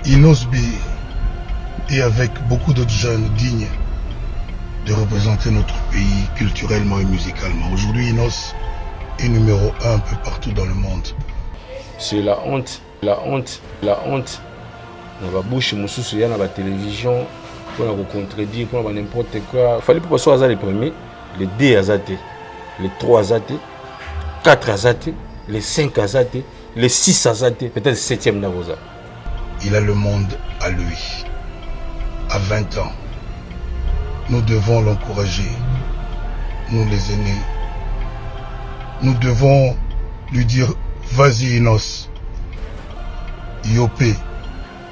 Inosbi et avec beaucoup d'autres jeunes dignes de représenter notre pays culturellement et musicalement. Aujourd'hui, Inos est numéro 1 un peu partout dans le monde. C'est la honte, la honte, la honte. On va boucher mon souci à la télévision pour la contredire, pour n'importe quoi. Il fallait pas passer les premiers, les 2 azatés, les 3 azatés, 4 azatés, les 5 azatés, les 6 azatés, peut-être le 7e d'Arosa. Il a le monde à lui. À 20 ans, nous devons l'encourager, nous les aînés. Nous devons lui dire, vas-y Inos, Yopé.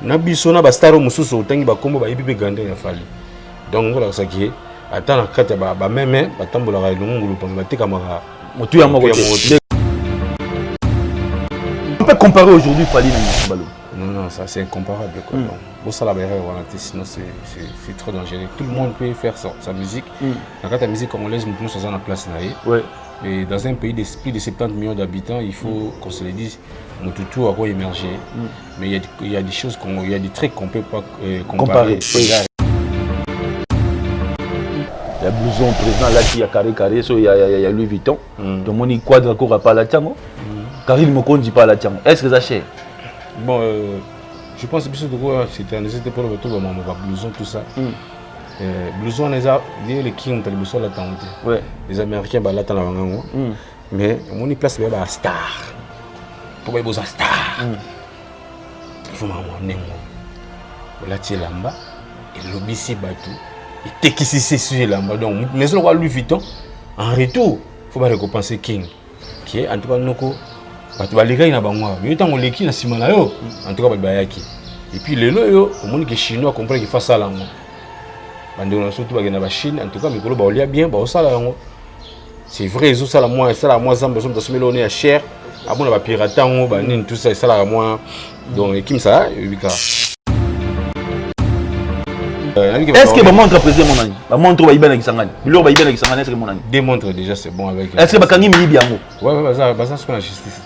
Nabiso na bastaro mususu utangi bakombo ba ipipe gande ya fali. Donc ngola saki ata na kata ba meme batambola ka ilungu lupa batika maka motu ya moko. On peut comparer aujourd'hui Fali na Mbalo. Non, ça c'est incomparable. Bon, ça la barrière, sinon c'est trop dangereux. Tout le monde peut faire sa musique. Quand la musique congolaise, nous sommes en place. Ouais. Et dans un pays de plus de 70 millions d'habitants, il faut qu'on se le dise, notre tout a quoi émerger. Mais il y a des choses, il y a des trucs qu'on ne peut pas comparer. Il y a blouson président là qui a carré, il y a Louis Vuitton. Tout le monde y quadre encore pas la tiango. Karine Mokon dit pas la tiango. Est-ce que ça cher? Bon, je pense que c'était pour le retour de mon blouson, tout ça. Blouson, les qui ont le blouson là, les Américains, là, mais on y place les star. Pour les star. Il faut m'amener. Là, tu es là-bas, et le bissi batou, et t'es qui c'est sur là-bas. Donc, mais on va Louis Vuitton, en retour, il faut récompenser King, qui est en tout cas nous. Tu vas les gars, mais tant on les qui na simana yo, en tout cas bayaki. Et puis les yo, au monde que chinois comprend qu'il fasse ça là. Bande surtout ba Chine, en tout cas mais ko ba olia bien, ba ça là. C'est vrai, ça la moi zamba so mtasomela on est cher. Abona ba pirate ngo ba nini tout ça ça là moi. Donc kim ça, bika. Est-ce que montre président mon ami? Ba montre ba ibana kisangani. Bilo ba ibana kisangani est-ce que mon ami? Démontre déjà c'est bon avec. Est-ce que ba kangi mi biango? Ouais, ça c'est la justice.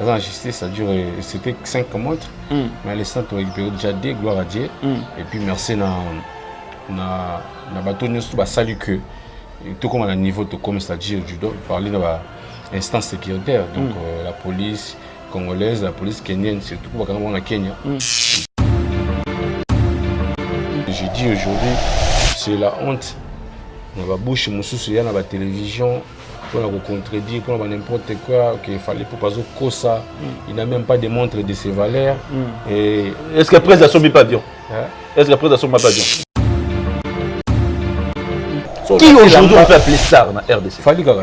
La justice ça dure c'était 5 montres. Mais les centres ont récupéré déjà 2, gloire à Dieu. Et puis merci na bateau nous ba salut que tout comme à niveau tout comme c'est-à-dire du doit parler dans instance sécuritaire donc la police congolaise, la police kenyenne surtout pour quand on a Kenya. J'ai dit aujourd'hui, c'est la honte. On va boucher mon souci à la télévision pour la contredire, pour n'importe quoi, qu'il fallait pour pas ça. Il n'a même pas de montre de ses valeurs. Est-ce qu'après ça sommet pas avion? Est-ce qu'après ça sommet pas avion? Qui aujourd'hui on peut appeler star dans RDC? Fallait qu'on dans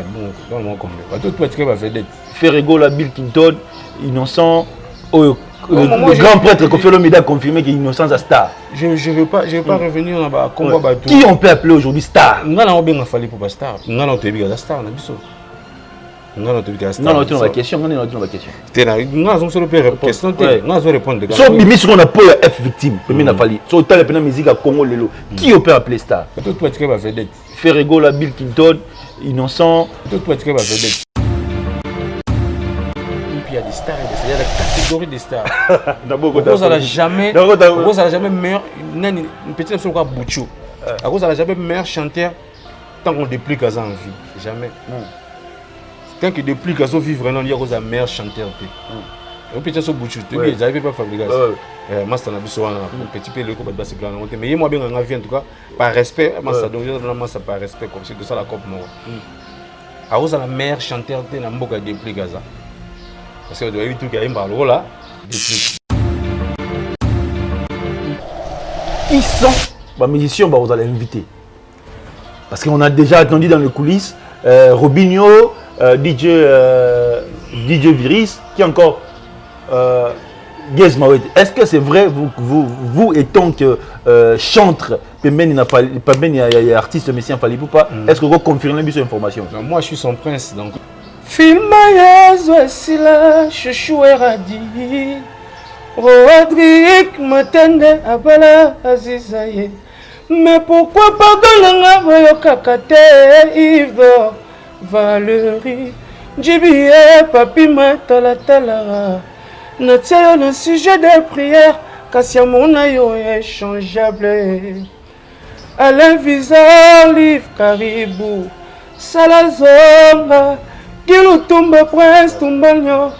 le monde comme tout tu vas faire Ferrego, la Bill Clinton, innocent. Le grand prêtre Kofi Olomide a confirmé qu'il est innocent à star. Je ne veux pas revenir dans le combat. Qui on peut appeler aujourd'hui star? Nous avons bien fallu pour star. Nous avons été bien star. Nous avons été bien star. Nous avons été dans la question. Nous avons été dans la question. Nous avons répondre. Nous avons répondu. Si on a ce qu'on appelle F victime, il a fallu. Si on a la musique à Congo Lelo, qui on peut appeler star? Ferrego, la Bill Clinton, innocent. Il y a des stars, il y a la catégorie des stars. Vous n'allez jamais meilleur, une petite chose comme Bouchou. Vous n'allez jamais meilleur chanteur tant qu'on déplique Gaza en vie. Jamais. Tant que déplique Gaza vivre, il y a un meilleur chanteur. Un petit peu Bouchou, ils n'avaient pas fabriqué ça. Moi, c'est un petit peu le coup de basse. Mais moi, bien, en vie, en tout cas, par respect, moi, ça donne par respect, comme c'est de ça la coupe. Vous avez la meilleure chanteur de la Mboka déplique Gaza. Parce que vous avez vu tout qui a un ballon là. Qui sont les musiciens que vous allez inviter? Parce qu'on a déjà attendu dans les coulisses Robinho, DJ Virus, qui encore Gez Mawet. Est-ce que c'est vrai, vous étant que chantre, pas artiste, mais si fallait pas, est-ce que vous confirmez cette information? Moi je suis son prince donc. Filma Yezo Esila, Chouchou Eradi, Rodrigue Matende Abala Azizaye. Mais pourquoi pas Golanga Voyokakate, Yves, Valérie, Djibie, Papi Matala Talara. Notre sujet de prière, kasi ya mona yo échangeable. Alain Visa, Liv Caribou, Salazonga, Gilutumba Prince Tumbanyo,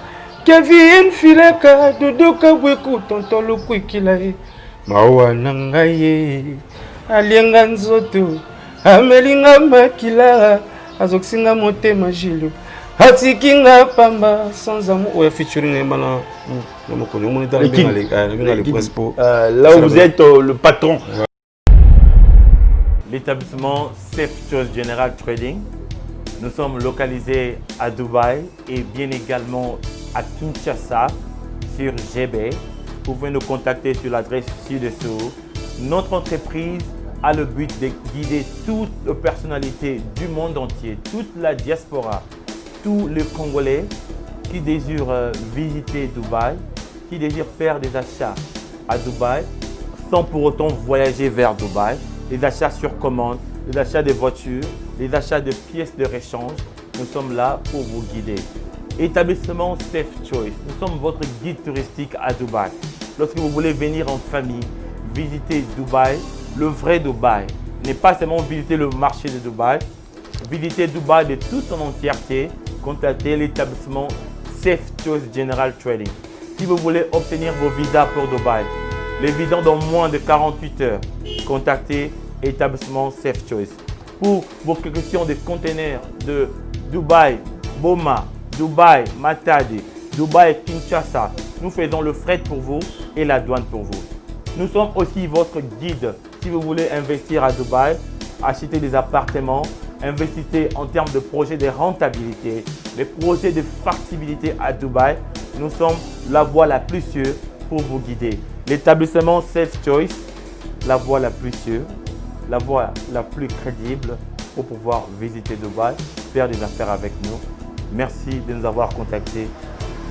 Kevin Fileka, Dodo Kabweku, Tonton Lukwikila, Mawa Nangaye, Alienga Nzoto, Amelinga Makila, Azoksinga Motema Jilo, Hatikinga Pamba, sans amour. Ouais, featuring Emana. Là où vous êtes le patron. L'établissement Safe Choice General Trading. Nous sommes localisés à Dubaï et bien également à Kinshasa sur GB. Vous pouvez nous contacter sur l'adresse ci-dessous. Notre entreprise a le but de guider toutes les personnalités du monde entier, toute la diaspora, tous les Congolais qui désirent visiter Dubaï, qui désirent faire des achats à Dubaï sans pour autant voyager vers Dubaï. Les achats sur commande, les achats de voitures, les achats de pièces de rechange, nous sommes là pour vous guider. Établissement Safe Choice, nous sommes votre guide touristique à Dubaï. Lorsque vous voulez venir en famille, visiter Dubaï, le vrai Dubaï, n'est pas seulement visiter le marché de Dubaï, visiter Dubaï de toute son entièreté, contactez l'établissement Safe Choice General Trading. Si vous voulez obtenir vos visas pour Dubaï, les visas dans moins de 48 heures, contactez établissement Safe Choice. Pour vos questions de conteneurs de Dubaï, Boma, Dubaï, Matadi, Dubaï, Kinshasa, nous faisons le fret pour vous et la douane pour vous. Nous sommes aussi votre guide si vous voulez investir à Dubaï, acheter des appartements, investissez en termes de projets de rentabilité, les projets de factibilité à Dubaï. Nous sommes la voie la plus sûre pour vous guider. L'établissement Safe Choice, la voie la plus sûre, la voie la plus crédible pour pouvoir visiter Dubaï, faire des affaires avec nous. Merci de nous avoir contactés.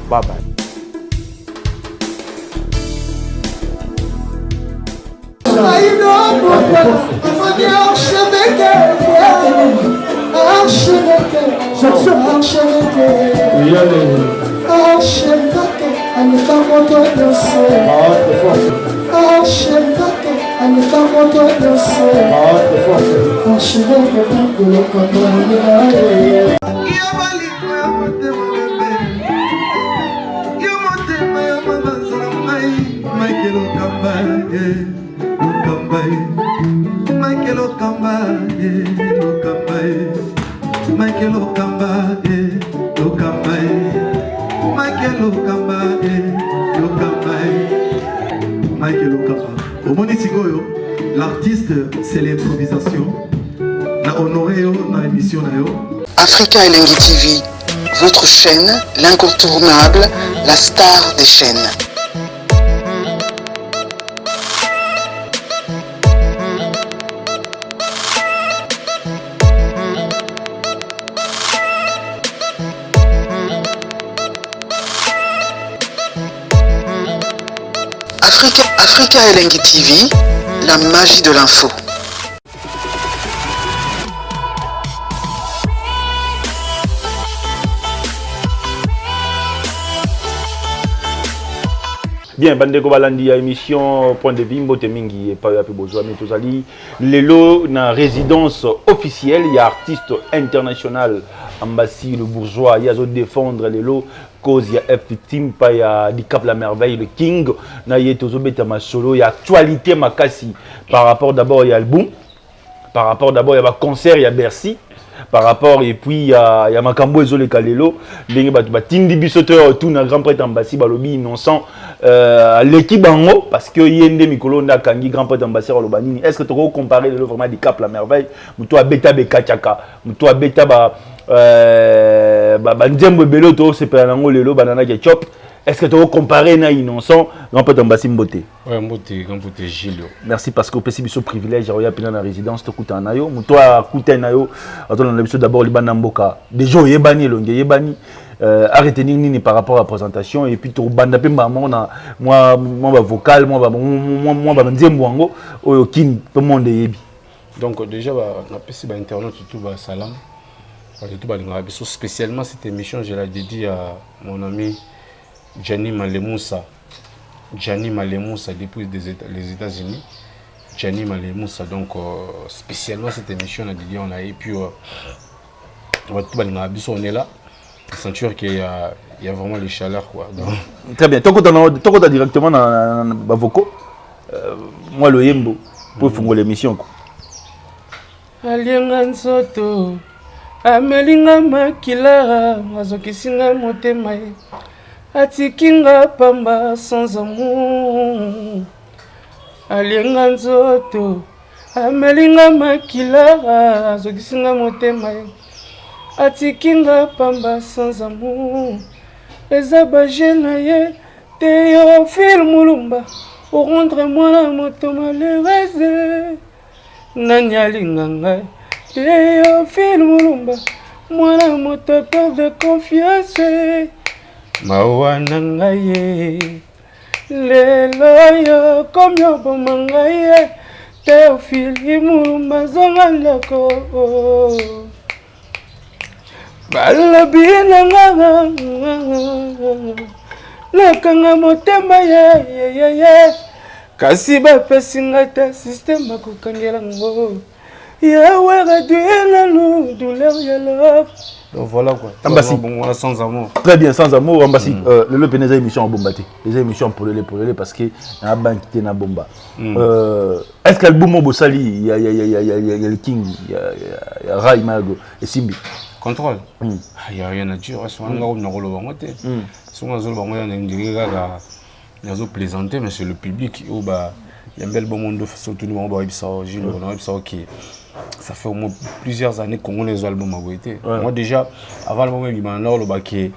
Bye bye. L'artiste, c'est l'improvisation. Na honoré na émission na yo. Africa Elengi TV, votre chaîne, l'incontournable, la star des chaînes. Africa Elengi TV, la magie de l'info. Bien, Bandeko Balandi ya émission Point de Vue Mbote Mingi et pas yapi bozwa mais tozali lelo na résidence officielle il y a artiste international Ambassi le bourgeois il y a zo défendre lelo cause il y a F-Team pas il y a di Cap la merveille le King na yeto zo beta ma solo il y a actualité makasi par rapport d'abord il y a album par rapport d'abord il y a concert il y a Bercy par rapport et puis il y a makambo ezole kalelo ndenge ba tindi bisoteur tout na grand prêtre Ambassi balobi innocent l'équipe bango parce que yende mikolo nda kangi grand prêtre Ambassi lobanini est-ce que tu peux comparer le vraiment du Cap la merveille muto abeta be kachaka muto abeta ba nzembo belo to sepela nango lelo banana ketchup. Est-ce que tu peux comparer na innocent grand prêtre Ambassi Mbote? Ouais, Mbote Gilio. Merci parce que au possible ce privilège à roya pina na résidence to kuta nayo muto akuta nayo attends na biso d'abord libana mboka déjà yebani longe yebani à retenir nini par rapport à la présentation et puis tout banda pe moi vocal moi nzembo wango oyo kin tout le monde yebi. Donc déjà na pesi ba internet tout ba salam tout ba linga biso spécialement cette émission je la dédie à mon ami Gianni Malemoussa Gianni Malemoussa depuis les États-Unis. Gianni Malemoussa, donc spécialement cette émission, on a et puis on est là. Sentir qu'il y a vraiment les chaleurs quoi. Donc. Très bien. Toi quand directement dans Bavoko, moi le Yembo pour faire l'émission quoi. Alienga nzoto amelinga makila azokisinga motema atikinga pamba sans amour. Alienga nzoto amelinga makila azokisinga motema atikinga pamba sans amour. Ezaba jenaye Théophile Mulumba pour rendre moi la moto malheureuse. Nanyali ngai Théophile Mulumba moi la moto peur de confiance. Mawa nangaye lelo yo comme yo bomangaye Théophile Mulumba zongalako balobi nanga nakanga motema ye kasi bapesi ngai te système akokangela ngo yawe réduire nous douleur ya love. Donc voilà quoi. Ambassi. Bon, sans amour. Très bien, sans amour, Ambassi. Le pénètre émission en Bombati. Les émissions pour les parce que na banque qui na bomba. Est-ce que l'album Bossali, il y a le King, il y a Rai Mago et Simbi. Contrôle. Il y a rien à dire. Si on a un rôle au banc, si on a un rôle au banc, plaisanter, mais c'est le public. Il y a un bel bon monde surtout nous on qui ça fait au moins plusieurs années qu'on a les albums à été. Moi déjà avant l'album il m'a là le baquet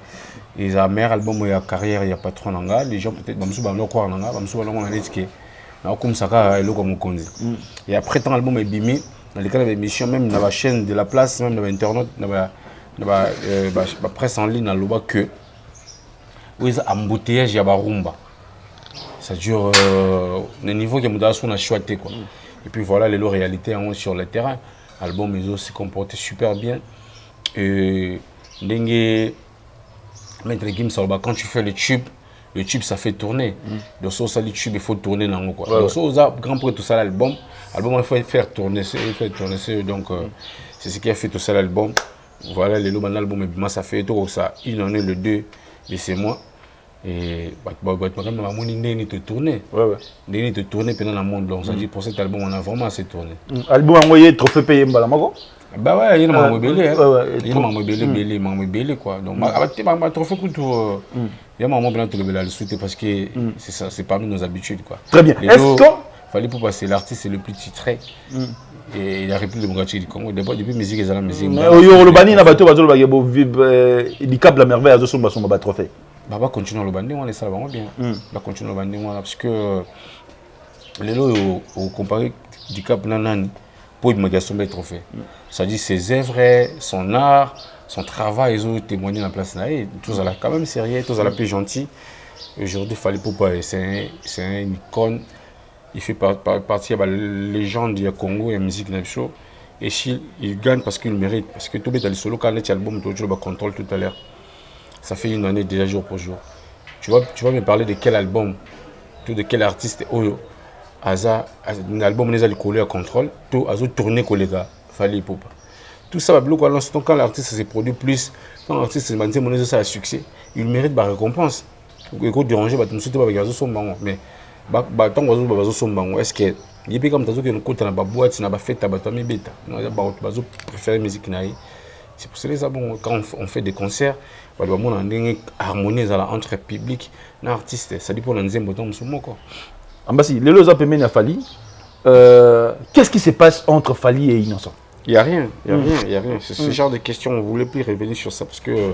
les meilleurs albums il y a carrière il y a patron nanga les gens peut-être bamsou bamlo quoi nanga bamsou bamlo on a risqué na comme ça ka elo comme konzi et après tant album est bimi dans les cas d'émission même dans la chaîne de la place même dans internet dans la presse en ligne dans le bas que où ils embouteillage ya barumba. Ça dure le niveau que nous a choisi quoi. Et puis voilà les réalités sur le terrain. L'album ils ont se comporté super bien. Et quand tu fais le tube ça fait tourner. Donc ça le tube il faut tourner dans quoi. Donc ça grand pour tout ça l'album il faut faire tourner donc c'est ce qui a fait tout ça l'album. Voilà l'album ça fait tout ça il en est le 2 et c'est moi. Et ni te tourner ni te tourner pendant le monde donc ça dit pour cet album on a vraiment assez tourné album envoyé trophée payé mbalamako bah ouais il m'a mobélé il m'a mobélé quoi donc ma trophée tout il y a maman bien te le souhaiter parce que c'est ça c'est parmi nos habitudes quoi. Très bien. Est-ce que fallait pour passer l'artiste c'est le plus titré et la République démocratique du Congo depuis musique et la musique le bani na bateau bazolo bagebo du Cap la merveille azo somba somba trophée. Bah continuer le banding on les ça va bien va continuer le banding parce que les lots au comparé du Cap nanani pour une magazine de trophée ça dit ses œuvres son art son travail ils ont témoigné dans la place là et tous à la quand même sérieux tous à la plus gentil aujourd'hui fallait pour pas c'est une icône il fait partie de la légende du Congo et musique live show et si il gagne parce qu'il mérite parce que tout le monde solo quand il album tout le contrôle tout à l'heure. Ça fait une année déjà jour pour jour. Tu vas me parler de quel album, de quel artiste Oyo. Un album les a collé à contrôle, tout a tourné collé gars, fallait pas. Tout ça va bloquer quand l'artiste s'est produit plus, quand l'artiste s'est maintenu monnaie ça a succès, il mérite la récompense. Il faut déranger bah tu me souhaites pas gagner son bango mais bah tant que bazo son bango est-ce que il peut comme tazo que nous compte na ba boîte na ba fête ba tami beta. Non ba bazo préférer musique naï. C'est pour cela bon quand on fait des concerts on a une harmonie entre public et artiste ça dit pour nous aimer autant sur moi quoi. Ambassi les lois appelés à Fally qu'est-ce qui se passe entre Fally et Innocent? Il y a rien c'est ce genre de questions on voulait plus revenir sur ça parce que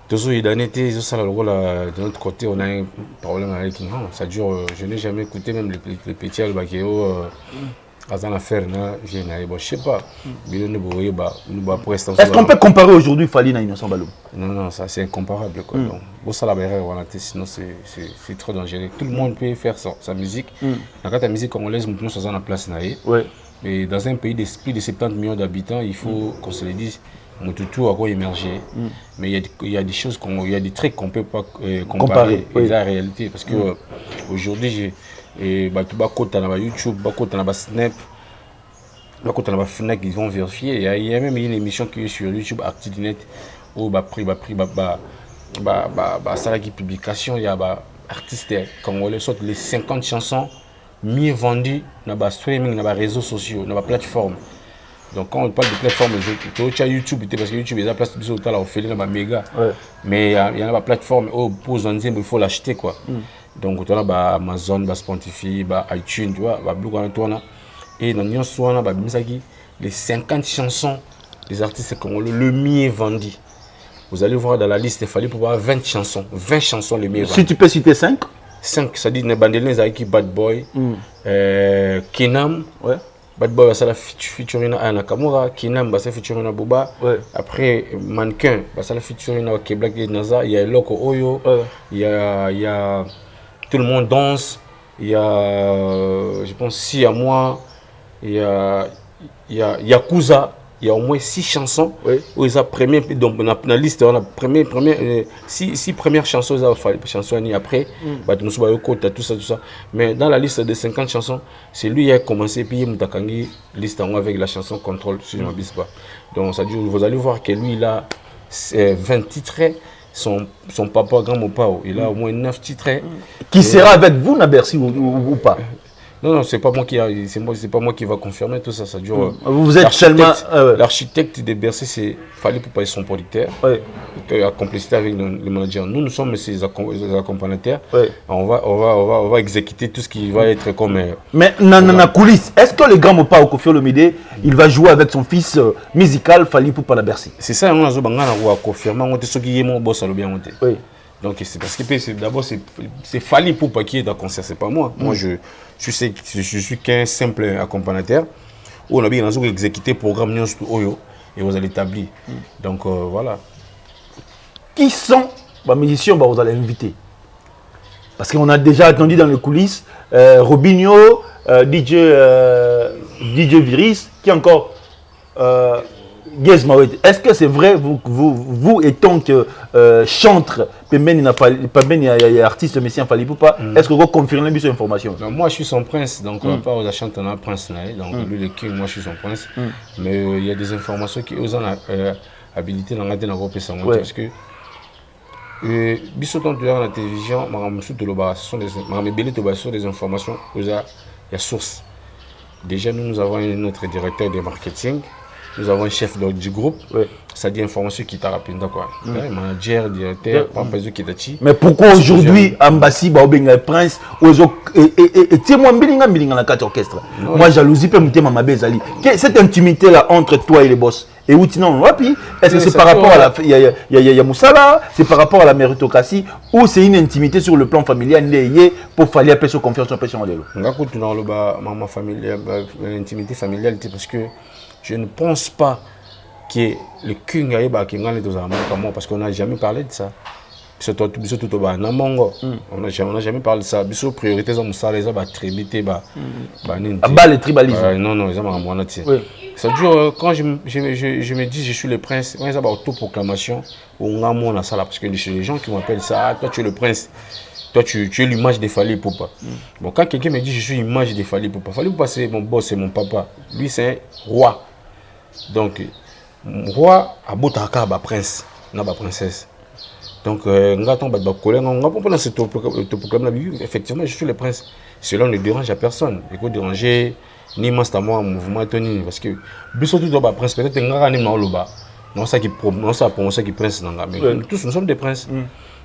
de notre côté on a un problème avec nous ça dure je n'ai jamais écouté même les petits albakeo dans l'affaire je sais pas est-ce qu'on peut comparer aujourd'hui Fally et Innocent Baloum? Non ça c'est incomparable quoi donc ça la sinon c'est trop dangereux tout le monde peut faire sa musique quand la musique congolaise nous sommes en place mais dans un pays de plus de 70 millions d'habitants il faut qu'on se le dise Mututu a émergé. Mais il y a des choses, il y a des traits qu'on ne peut pas comparer à la réalité. Parce que aujourd'hui, j'ai YouTube, Snap, ils vont vérifier. Il y a même une émission qui est sur YouTube, ActiDinet, où ça qui publication, il y a des artistes congolais sortent les 50 chansons mieux vendues dans le streaming, dans les réseaux sociaux, dans les plateformes. Donc quand on parle de plateforme, tu as YouTube, parce que YouTube, il y a place de temps, on fait dans méga. Mais il y a des plateformes, pour il faut l'acheter quoi. Donc tu as Amazon, Spotify, iTunes, tu vois, et dans les 50 chansons des artistes congolais le mieux vendus. Vous allez voir dans la liste, il fallait pouvoir 20 chansons les mieux vendues. Si tu peux citer 5 ça dit Nebandelin avec Bad Boy, Kinam, Bad Boy va featuring à Nakamura, Kinam va featuring à Boba, après Mannequin va featuring à Black Naza, il y a Loco Oyo, il y a Tout le monde danse, il y a je pense Si à moi, il y a Yakuza. Il y a au moins 6 chansons où ils ont premier, donc dans la liste on a six premières chansons, chansons après tout ça. Mais dans la liste de 50 chansons, c'est lui qui a commencé puis Mutakangi liste avec la chanson Contrôle si je ne m'abuse pas. Donc ça dit vous allez voir que lui il a 20 titres, son papa grand Mopao, il a au moins 9 titres. Qui sera avec vous na Bercy ou pas? Non, c'est pas moi qui va confirmer tout ça. Ça dure. Vous êtes seulement l'architecte de Bercy, c'est Fally Ipupa et son producteur. La complicité avec le manager. Nous sommes ses accompagnateurs. On va exécuter tout ce qui va être comme. Mais dans la coulisse, est-ce que le grand Mopa au Koffi Olomide, il va jouer avec son fils musical Fally Ipupa la Bercy? C'est ça, on a confirmé. On a ce qui est mon boss à l'obien. Donc c'est parce que d'abord c'est Fally Ipupa qui est dans le concert, c'est pas moi. Moi je suis qu'un simple accompagnateur. On a bien exécuté le programme Oyo et vous allez établir. Donc voilà. Qui sont les musiciens que vous allez inviter? Parce qu'on a déjà attendu dans les coulisses Robinho, DJ Virus, qui encore Gez Mawete. Est-ce que c'est vrai, vous étant que chantre, artiste messien Fally Ipupa, est-ce que vous confirmez cette information? Moi je suis son prince, donc on parle de chanter un prince, donc lui le king, moi je suis son prince. Mais il y a des informations qui ont habilité dans la parce que bisoton de la télévision, ce sont des informations, il y a source. Déjà nous avons notre directeur de marketing. Nous avons un chef du groupe, ça dit information qui t'a rappelé, d'accord. Manager, directeur, qui mais pourquoi aujourd'hui, Ambassi, Baobenga, Prince, et moi, dans la carte orchestre. Moi, jalousie, peut me ma bezali. Cette intimité-là entre toi et les boss, et où non, est-ce que c'est par rapport à la Moussala, c'est par rapport à la méritocratie, ou c'est une intimité sur le plan familial, pour falloir appeler sur confiance en personne? Ma famille, intimité familiale, parce que je ne pense pas que le King a été parce qu'on n'a jamais parlé de ça. On n'a jamais parlé de ça. Les priorités sont les tribalisme. Non, ça dure quand je me dis je suis le prince, il y a une autoproclamation parce que les gens qui m'appellent ça, toi tu es le prince. Toi, tu es l'image de Fally Ipupa. Bon, quand quelqu'un me dit je suis l'image de Fally Ipupa, Fally Ipupa c'est mon boss, c'est mon papa. Lui c'est un roi. Donc, roi a botaka ba prince, na ba princesse. Donc, effectivement, je suis le prince. Cela ne dérange à personne. Il faut déranger ni master moi mouvement Tony parce que biso tout ba prince peut-être ngara ni na loba. Non ça qui prononce qui prince nanga. Mais tous nous sommes des princes.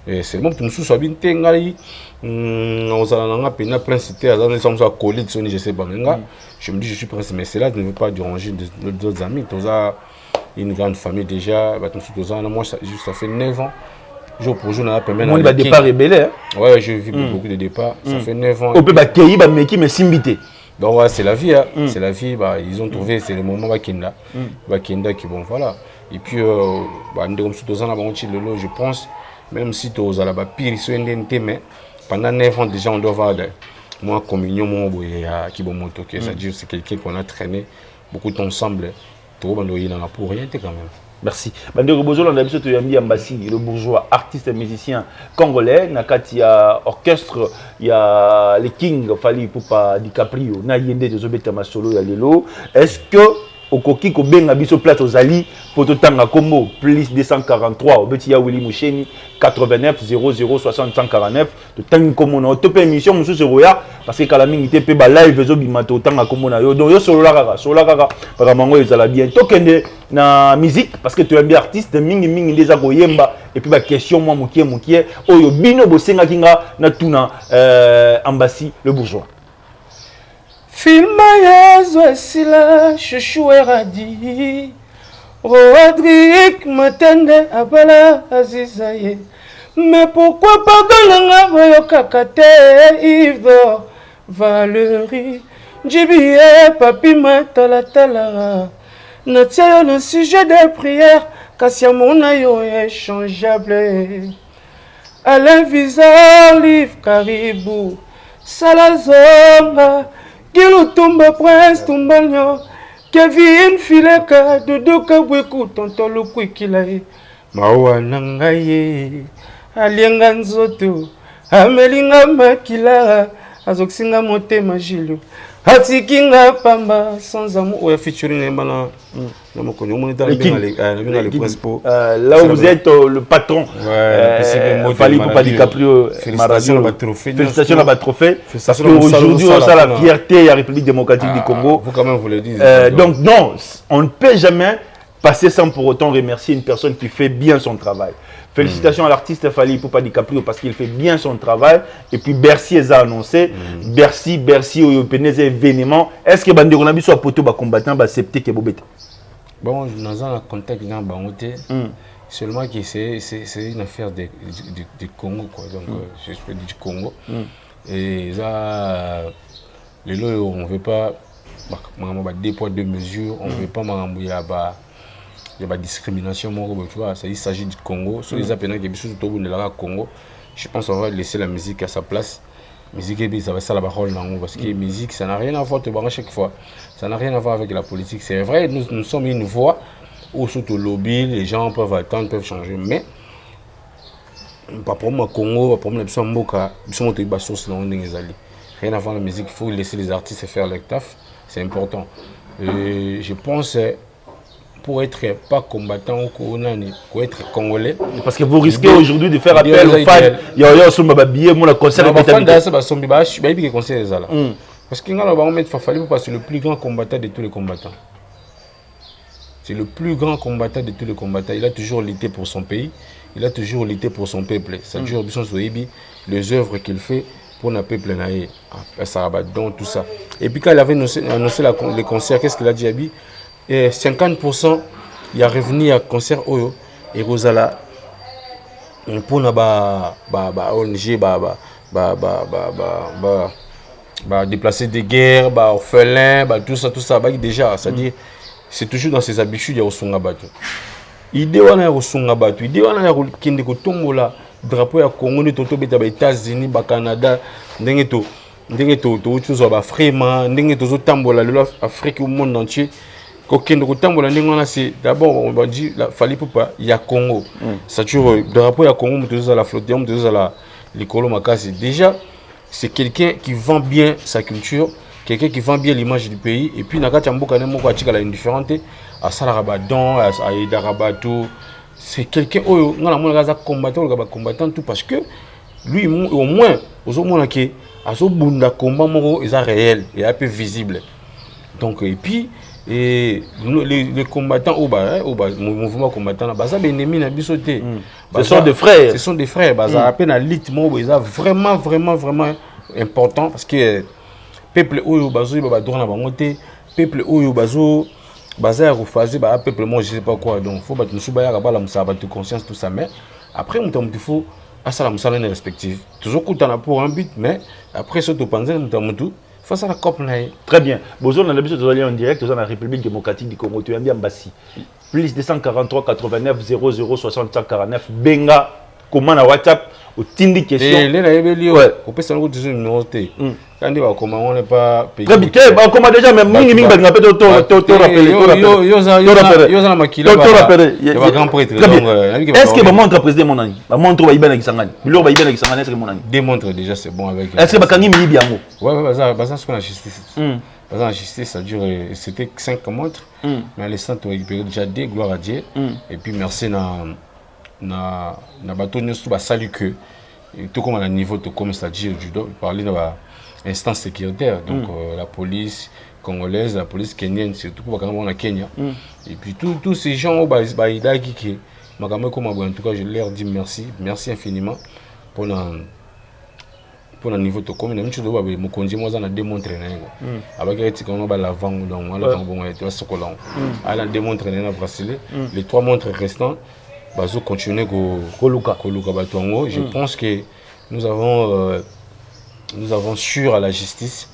Et c'est bon que nous sommes bien tengali. On a un prince nous sommes collés je sais pas. Je me dis je suis prince mais cela ne veut pas déranger d'autres amis. Tu as une grande famille déjà. Moi ça fait 9 ans. Jour pour jour, on a permis de départ rebelle. Ouais, je vis beaucoup de départs. Ça fait 9 ans. On peut pas cueillir, mais s'imiter. Donc ouais, c'est la vie. C'est la vie. Ils ont trouvé, c'est le moment Bakinda. Bakinda qui bon, voilà. Et puis, je pense, même si tu as la pire, mais pendant 9 ans déjà, on doit avoir moi communion, qui bon moto. C'est-à-dire c'est quelqu'un qu'on a traîné beaucoup de temps ensemble. Pour rien quand même. Merci. Bandeko Bozolo, on a vu Yambi Ambassi, le bourgeois, artiste et musicien congolais. Nakati, il y a orchestre, il y a les Kings, Fali Poupa DiCaprio, Nayende de Zobeta Solo, il y a Lelo. Est-ce que au Koki ko benga biso place aux Ali pour tanga combo plus 243 au Betia Willy Moucheni 89 00 60 149 de tanga combo na top émission monsieur Zeroya parce que Kalaming était pe ba live zo bimato tanga combo na yo donc yo solo la kaka para mango ezala bien tokende na musique parce que tu es bien artiste mingi ndeza ko yemba et puis ba question moi mukie oyo bino bosenga kinga na tuna Ambassi le bourgeois. Filma yezo esila chouchou eradi Rodrigue Matende abala azizaye mais pourquoi pardonnanga voyo kakate Yves Valérie Djibie papi matala natia le sujet de prière kasi amona yo échangeable Alain Vizar Livre Caribou Salazonga Kilo Tumba Prince Tumbanyo Kevin Fileka Dodo Kabweku Tonton Lukwikila Mawa Nangaye Alienga Nzoto Amelinga Makila Azoksinga Motema Jilo Hatikinga Pamba sans amour. Ouais, featuring là où vous êtes le patron. Fali Poupa DiCaprio. Félicitations à trophée. Félicitations à trophée. Parce qu'aujourd'hui, on a la fierté de la République démocratique du Congo. Vous quand même vous le dites. Donc non, on ne peut jamais passer sans pour autant remercier une personne qui fait bien son travail. Félicitations à l'artiste Fali Poupa DiCaprio parce qu'il fait bien son travail. Et puis Bercy a annoncé. Bercy, au pénèse événement. Est-ce que Bandé Ronabi soit poteau combattant va accepter que Bobeta? Bon, dans un contexte dans Bangoté, seulement que c'est une affaire du Congo, quoi. Donc, je peux dire du Congo. Et ça, les lois, on ne veut pas deux poids, deux mesures. On ne veut pas il y a pas de discrimination, tu vois, il s'agit du Congo. Sur les appels qui sont autour de la Congo, je pense qu'on va laisser la musique à sa place. La musique, ça va être la parole parce que la musique, ça n'a rien à voir à chaque fois. Ça n'a rien à voir avec la politique. C'est vrai, nous sommes une voix où surtout au lobby, les gens peuvent attendre, peuvent changer. Mais, pas pour moi, Congo, pas pour moi, Mboka, ils sont en source dans les alliés. Rien à voir avec la musique, il faut laisser les artistes faire leur taf. C'est important. Et je pense pour être pas combattant pour être congolais. Parce que vous risquez aujourd'hui de faire appel aux fans. Il y a aussi un billet, mon concert. Parce que c'est le plus grand combattant de tous les combattants. C'est le plus grand combattant de tous les combattants. Il a toujours lutté pour son pays. Il a toujours lutté pour son peuple. Ça dure les œuvres qu'il fait pour le peuple naïe. Donc tout ça. Et puis quand il avait annoncé les concerts, qu'est-ce qu'il a dit, Abi? Et 50% il y a revenu à concert Oyo et Rosala pour na ONG déplacer des guerres, orphelins, tout ça déjà, c'est-à-dire c'est toujours dans ses habitudes il y a Osunga Batu. Idée wana Osunga Batu, idée wana kende ko tombola drapeau ya Congo ne toto beta ba États-Unis, ba Canada, ndenge to tuzo ba Frema, ndenge to zo tambola le Afrique au monde entier. C'est d'abord on va dire Fali Poupa il y a Congo. Ça toujours drapeau il y a Congo mais la flotte l'écolo makasi. Déjà c'est quelqu'un qui vend bien sa culture, quelqu'un qui vend bien l'image du pays et puis nakati mboka ne moko atika la indifférente à Salarabadon à Idarabato. C'est quelqu'un oyo ngala mona gaza combattant tout parce que lui au moins aux mona ke azo bunda combat moko est réel et un peu visible. Donc et puis et les combattants au mouvement combattant baza ennemi na bisoté ce sont des frères, baza à peine à litmo baza vraiment important parce que peuple oyo bazo ba droit na bangoté peuple oyo bazo baza refazer ba peuple moi je sais pas quoi donc faut battre nous ba ba la musaba de conscience tout ça mais après on il faut à ça la musala respective toujours coutana pour un but mais après ce to panzer tout face à la COP. Très bien. Bonjour, on a l'habitude de aller en direct dans la République démocratique du Congo. Tu es bien Ambassi. Plus 243 89 00 60 149. Benga comment na WhatsApp au tindi question et là il on peut s'en dire numéro T quand il va comment on n'est pas payé comment déjà même mingi ba ngapé to rappeler yo za makila ba grand prêtre est-ce que ba montre président mon ami ba montre ba ibana kisangani bilo ba ibana kisangani est-ce que mon ami démontre déjà c'est bon avec est-ce que ba kangi mi biango ouais ça ce qu'on a justice parce que la justice ça dure c'était 5 montres mais les centres ont récupéré déjà 2 gloire à Dieu et puis merci na bateau nyonso ba salut que tout comme à niveau tout comme c'est-à-dire du parler dans instance sécuritaire donc la police congolaise la police kenyenne surtout pour quand on a Kenya et puis tous ces gens au baïda qui makamé comme en tout cas je leur dis merci infiniment pour le niveau tout comme même chose ba mo konji mo za na démontrer na ngo avec eti comme ba l'avant donc on a bon et ce colon elle a démontré na bracelet les 3 montres restantes bazo continuer koluka batongo je pense que nous avons sûr à la justice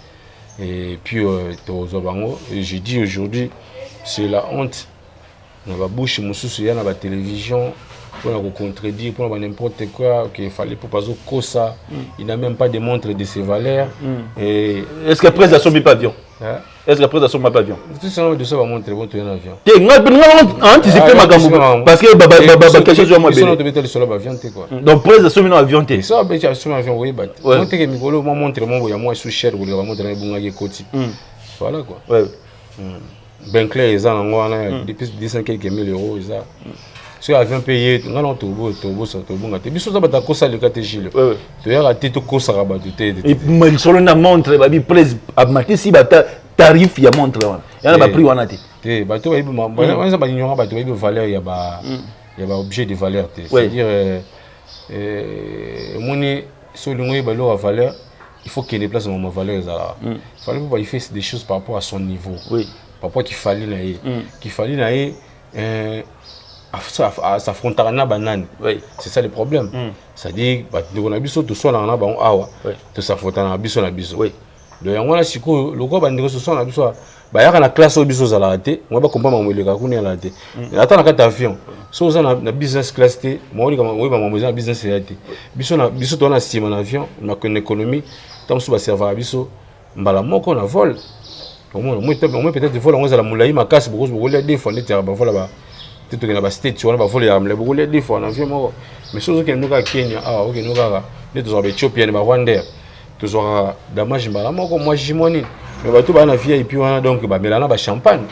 et puis tozobango et je dis aujourd'hui c'est la honte na ba bouche mususu ya na ba télévision pour la contredire pour n'importe quoi qu'il fallait pour pas ça il n'a même pas de montre de ses valeurs et est-ce que après ça sommet pas avion est-ce que après ça sommet pas avion tout ça de ça va montrer bon un avion te nga anticiper makambo parce que baba quelque chose moi belle on te sur l'avion quoi donc après ça sommet avion te ça ben tu sur avion oui bat on te que mikolo moi montre mon ya moi sous cher pour va montrer bunga ye koti voilà quoi ouais ben clair ils en ont depuis 10 quelques mille euros ils a si avion payé ngalo tobo ça tobunga te biso za bata kosa le catégorie to ya raté to kosa ba te et mais solo na montre ba bi presse abmati si bata tarif ya montre wana yana ba prix wana te bato ba ibu ba ba nyonga bato ba ibu valeur ya ba objet de valeur te c'est-à-dire moni solingo ba lo valeur il faut qu'il déplace mon valeur ça il fallait pas il fait des choses par rapport à son niveau par rapport qu'il fallait na à s'affronter na banane c'est ça le problème c'est-à-dire on a biso to sona na ba awa to s'affronter na biso donc yango na siko loko bandeko so sona biso ba yaka na classe au biso za la raté on va comprendre mo le ka kuni la raté attends na kata avion so za na business class te mo li kama ba mo za business raté biso to na sima na avion na économie tant so ba serva biso mbala moko na vol au moins peut-être vol on za la moulaï makasi beaucoup les défendre terre ba vol ba tout que na ba state on ba vol ya mle beaucoup les défendre avion moko mais so que nous ka Kenya OK nous ka les deux Éthiopiens ba Rwanda toujours dommage mbala moko moi jimoni mais bato ba na vie et puis wana donc ba melana ba champagne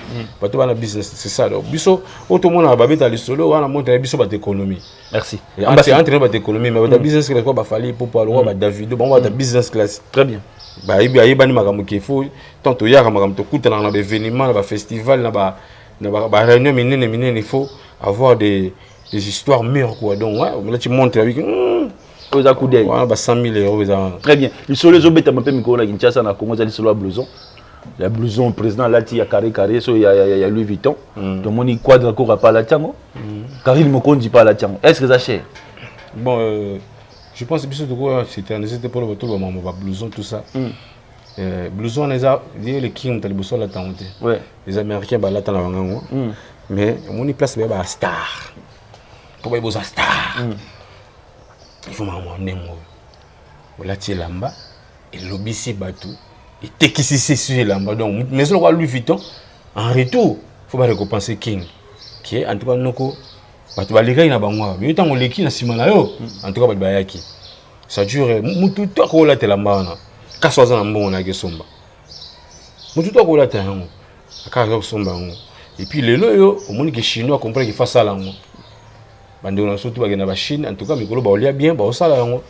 bato ba na business c'est ça donc biso auto mona ba beta lisolo wana monter biso ba économie merci entre ba économie mais ba business class ko ba fali pour parler ba David bon ba business class très bien ba ibi bani makambo kefo tanto yaka makambo to kutana na ba événement na ba festival na ba réunion minene il faut avoir des histoires mûres quoi donc là tu montres avec aux à coup d'œil voilà bah 100 000 euros très bien les solos au bêta m'appelle micro na Kinshasa na Congo zali solo blouson la blouson président là il y a carré so il y a Louis Vuitton donc mon quadre ko pas la tiango Karim Mokondi pas la tiango est-ce que ça cher bon je pense que de quoi c'était pour le tour bah blouson tout ça blouson les king tali bosso la tante les américains bah là tana wangango mais mon place ba star pour ba bossa star il faut m'amener moi voilà tu lamba et lobisi batu et tekisi c'est lamba donc mais le roi Louis Vuitton en retour faut pas récompenser king qui est en tout cas noko batu baleka ina bangwa mais tant on leki na sima na yo en tout cas ba yaki ça dure mutu to ko la telamba na kasoza na mbongo na gesomba mutu to ko la tango akaza somba ngo et puis lelo yo au monde que chinois comprend qu'il fasse ça là ngo bande on surtout bagena ba Chine en tout cas mikolo ba olia bien ba osala yango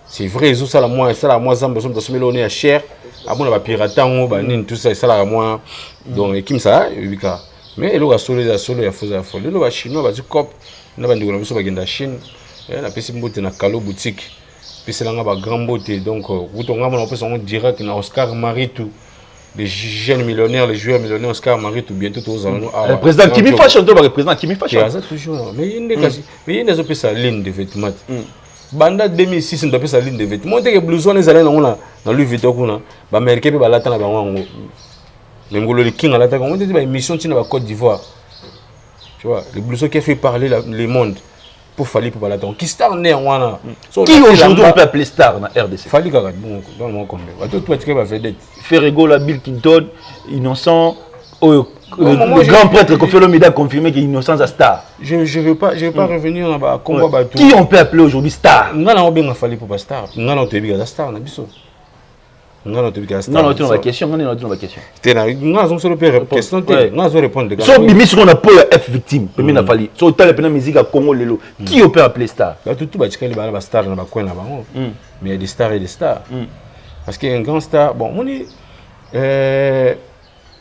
c'est vrai ils osala moi zamba somba somelo ne ya cher abona ba pirata ngo ba nini tout ça sala moi donc kim ça ubika mais elo ga solo ya foza folle elo ba chinois ba zikop na bande on so bagenda Chine na pesi mbote na Kalo boutique pesi langa ba grand beauté donc utonga mona pesi on direct na Oscar Maritou les jeunes millionnaires, les joueurs millionnaires, Oscar Marie, tout bientôt tous allons. Le président Kimi Fashion, le président Kimi Fashion. Ça toujours. Mais il y a des sa ligne de vêtements. Banda 2006, on appelle sa ligne de vêtements. On a blouson les allées dans Louis Vuitton kuna. Ba Américain pe ba lata na bango ngo. Ngolo le king à lata on dit ba émission tina ba Côte d'Ivoire. Tu vois, les blousons qui fait parler le monde. pour Fali pour Balaton. Qui star né en qui aujourd'hui on peut appeler star dans RDC? Fali Kaka, bon, dans le monde comme ça. Toi, tu vas faire des. Ferrego, la Bill Clinton, Innocent, le grand prêtre Kofi Olomide a confirmé qu'Innocent est star. Je ne veux pas revenir dans le combat. Qui on peut appeler aujourd'hui star? On a bien Fali pour pas star. On a bien star, on a bien. Non, non, non, la question. Non, non, la question. Non, on se répond. Question, on se répond. So, bimi sur on a pas F victime. Mais n'a Fali. So, t'as la musique à Congo lelo. Qui on peut appeler star? Là, tout bah, tu connais les stars dans le coin là-bas. Mais il y a des stars et des stars. Parce qu'il y a un grand star. Bon, on est.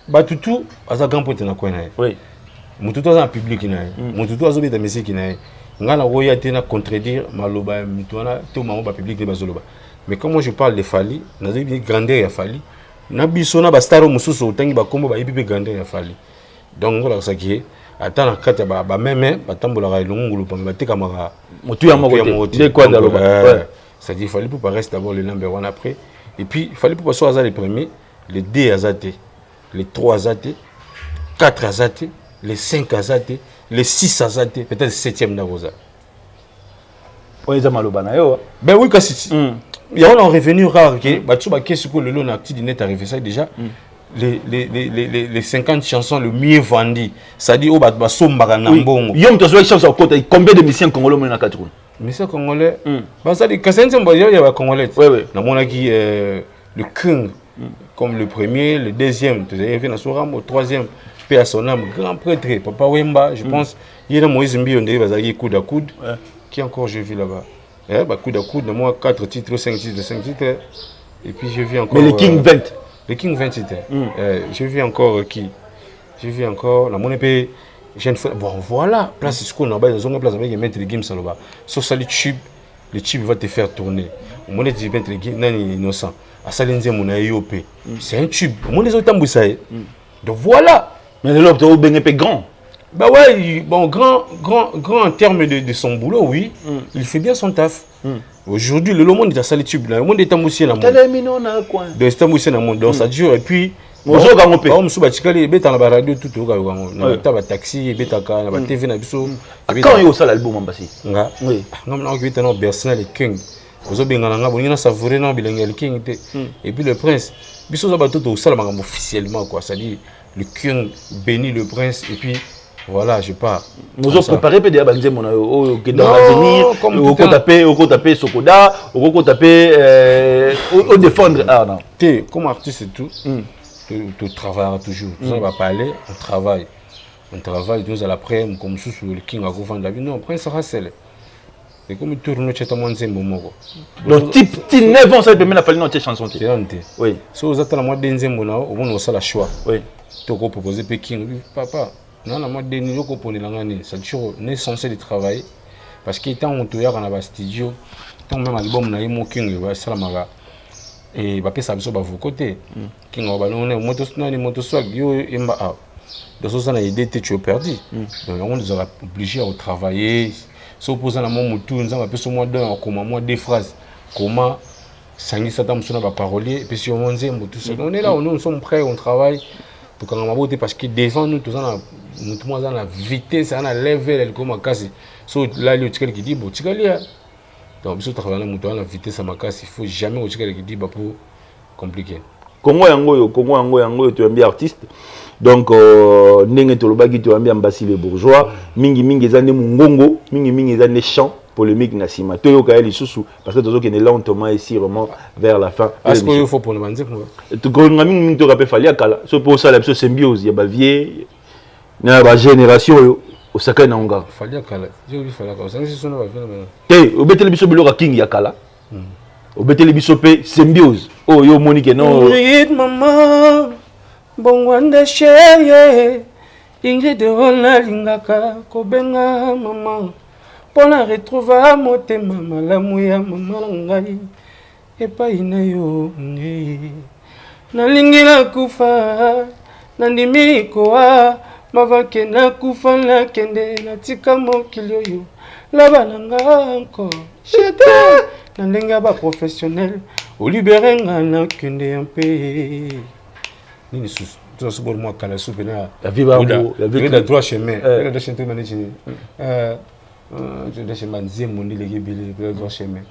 Bah, tout, à un grand point dans le coin là. Oui. Mon tout dans le public là. Mon tout dans la musique là. On a la royauté à contredire Maloba, Mitouana, tout le monde public de Bazoloba. Mais quand moi je parle de Fali, on a une grandeur à Fali. On a besoin de star mususu utangi ba kombo ba ipi grandeur à Fali. Donc voilà ça qui est. Attends la carte ba même ba tambola ga lungulu pa ba teka mara. Mutu ya mokote. De quoi dans le bas. Ça dit Fali pour pas rester d'abord le number 1 après. Et puis il fallait pour pas soit les premiers, les 2 azaté, les 3 azaté, 4 azaté, les 5 azaté, les 6 azaté, peut-être 7e d'Arosa. On est à Malobana yo. Ben oui, kasi. Il y a un revenu rare qui est le long actif du net arrivé ça déjà. Les 50 chansons le mieux vendues. Ça dit, oh, bah, somba nambongo. Yom to soit chance au côté. Combien de musiciens congolais on a quatre jours? Musiciens congolais. Bah ça dit, quand c'est un il y a congolais. Oui, oui. Dans mon avis, le King comme le premier, le deuxième, tu sais, il au troisième, paix à son âme, grand prêtre, Papa Wemba, je pense, il y a Moïse Mbi, on dirait, coude à coude. Qui encore je vis là-bas? Bah, coude à coude, moi 4 titres, 5 titres, et puis je vis encore. Mais les King 20. Les King 20 titres. Je vis encore qui? Je vis encore la monnaie payée. Bon voilà, place ce qu'on a bas, ils ont place avec mettre les games là-bas. Sur ça le tube va te faire tourner. Au moment de mettre les games, non innocent. À Salinze mon IOP. C'est un tube. Au moment des autres tambousaï. Donc voilà. Mais l'autre tu as bien épais grand. Bah ouais, bon, grand en termes de son boulot, oui. Il fait bien son taf. Aujourd'hui, le monde est à Salitube. Le monde est tamboussé dans le monde. Donc ça dure. Et puis, on se bat, il est dans la radio tout au cas. Il y taxi, il est dans la TV. Quand il y a ça l'album en bas? Oui. Non, mais il est dans le Bersenal et King. Vous avez bien savouré dans le King. Et puis le prince. Il y a tout au salon officiellement. C'est-à-dire, le King bénit le prince. Et puis, voilà, je pars. Nous avons préparé des abandons dans l'avenir. Au taper Sokoda, au taper au défendre. Ah non. Comme artiste et tout, tu travailles toujours. On va parler, on travaille. On travaille, nous à l'après, comme sous le King a gouverné la vie. Non, Prince Rassel. Et comme tu tournes, tu as moins de moments. Donc, type 9 ans, ça peut même la faire une chanson. Oui. Si vous êtes à la moitié d'un mois, au moins, on a le choix. Oui. Tu peux proposer Pékin. Papa. Non, la mode de nous pour c'est toujours censé de travailler parce qu'il est en tout cas dans le studio, tant même album na mon King va ça la et va ça sur vos côtés. King va ballonner moto swag yo imba a. De ça na idée tu es perdu. Donc on nous aura obligé à travailler. S'opposant à mon moto, nous avons besoin moi d'un comment moi des phrases comment sangi ça tam sur la parolier et puis si on dit tout ça. On est là, nous sommes prêts, on travaille. Quand on va parce que devant nous, tout ça, nous avons la vitesse, on a level, comme casse. So là, il y a quelqu'un qui dit, bon, tu vas lire. Donc, si tu travailles dans la vitesse, à ma casse, il faut jamais au quelqu'un qui dit, bah, pour compliqué. Congo yango, tu es un bien artiste. Donc, n'engue to lobaki tu es un bien Basile bourgeois. Mingi zane mungongo, mingi zane chant. Polémique Nassima. Tu es au sous parce que tu es lentement ici vraiment vers la fin. Est-ce qu'il faut pour le manzer? Tu connais tu rappelles Fali Akala. C'est pour ça la symbiose. Il y a ba vieux, il y a ba génération au Sakai Nanga. Fali Akala. J'ai oublié Fali Akala. C'est son nom. Hey, au betel biso bilora King Yakala. Au betel biso pe symbiose. Oh yo Monique non. Ingrid maman, bon wande chérie. Ingrid ona lingaka kobenga maman. Pour la retrouver motema malamu ya mama ngai epai na yo nalingi na kufa nandimi koa mavake na kufa na kende natika mokili oyo labana nga encore j'étais nalinga ba professionnel au libérer nga na kende un peu nini sous tout ça pour moi kala soupe na la vie va la vie de droit chemin la de chanter mané Je vais chez Manzemo, les gibili, les autres chez moi.